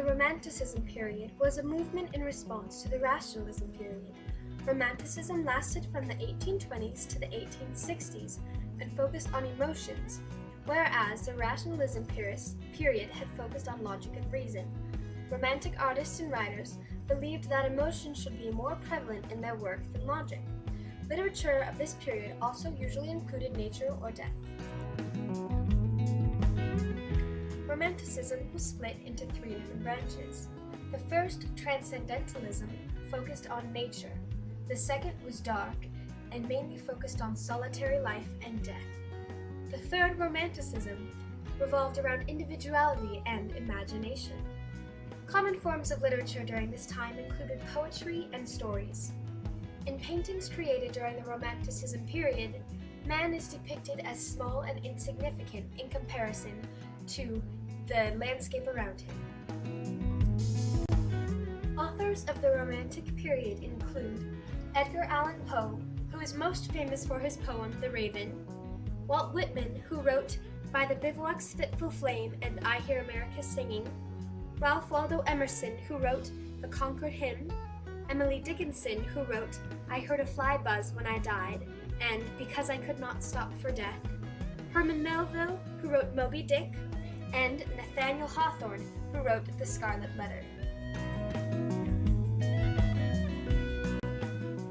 Romanticism period was a movement in response to the Rationalism period. Romanticism lasted from the 1820s to the 1860s and focused on emotions, whereas the Rationalism period had focused on logic and reason. Romantic artists and writers believed that emotion should be more prevalent in their work than logic. Literature of this period also usually included nature or death. Romanticism was split into three different branches. The first, Transcendentalism, focused on nature. The second was dark and mainly focused on solitary life and death. The third, Romanticism, revolved around individuality and imagination. Common forms of literature during this time included poetry and stories. In paintings created during the Romanticism period, man is depicted as small and insignificant in comparison to the landscape around him. Authors of the Romantic period include Edgar Allan Poe, who is most famous for his poem The Raven, Walt Whitman, who wrote By the Bivouac's Fitful Flame and I Hear America Singing, Ralph Waldo Emerson, who wrote The Concord Hymn, Emily Dickinson, who wrote I Heard a Fly Buzz When I Died and Because I Could Not Stop for Death, Herman Melville, who wrote Moby Dick, and Nathaniel Hawthorne, who wrote The Scarlet Letter.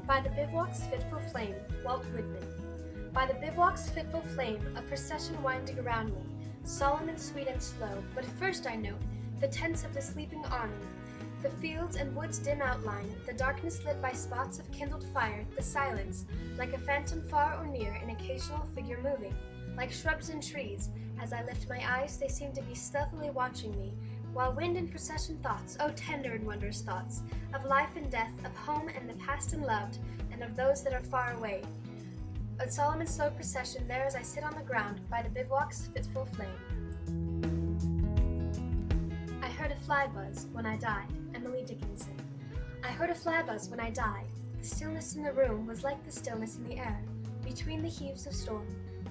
By the Bivouac's Fitful Flame, Walt Whitman. By the bivouac's fitful flame, a procession winding around me, solemn and sweet and slow, but first I note the tents of the sleeping army, the fields and woods' dim outline, the darkness lit by spots of kindled fire, the silence, like a phantom far or near, an occasional figure moving, like shrubs and trees. As I lift my eyes, they seem to be stealthily watching me, while wind and procession thoughts, oh tender and wondrous thoughts, of life and death, of home and the past and loved, and of those that are far away. A solemn and slow procession there as I sit on the ground by the bivouac's fitful flame. I heard a fly buzz when I died, Emily Dickinson. I heard a fly buzz when I died. The stillness in the room was like the stillness in the air, between the heaves of storm.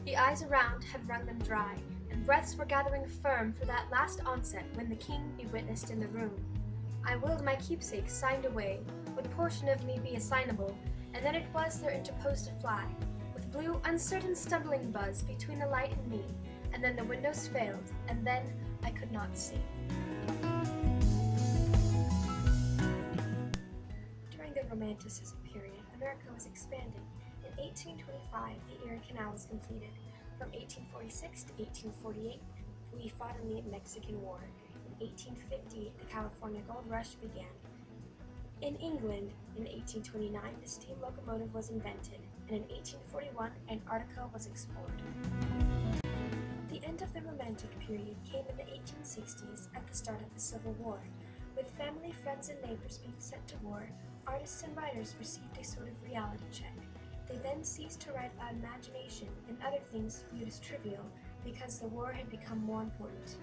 The eyes around have wrung them dry, and breaths were gathering firm for that last onset when the king be witnessed in the room. I willed my keepsake signed away, what portion of me be assignable, and then it was there interposed a fly, with blue, uncertain, stumbling buzz between the light and me, and then the windows failed, and then I could not see. During the Romanticism period, America was expanding. In 1825, the Erie Canal was completed. From 1846 to 1848, we fought in the Mexican War. In 1850, the California Gold Rush began. In England, in 1829, the steam locomotive was invented, and in 1841, Antarctica was explored. The end of the Romantic period came in the 1860s at the start of the Civil War. With family, friends, and neighbors being sent to war, artists and writers received a sort of reality check. They then ceased to write about imagination and other things viewed as trivial because the war had become more important.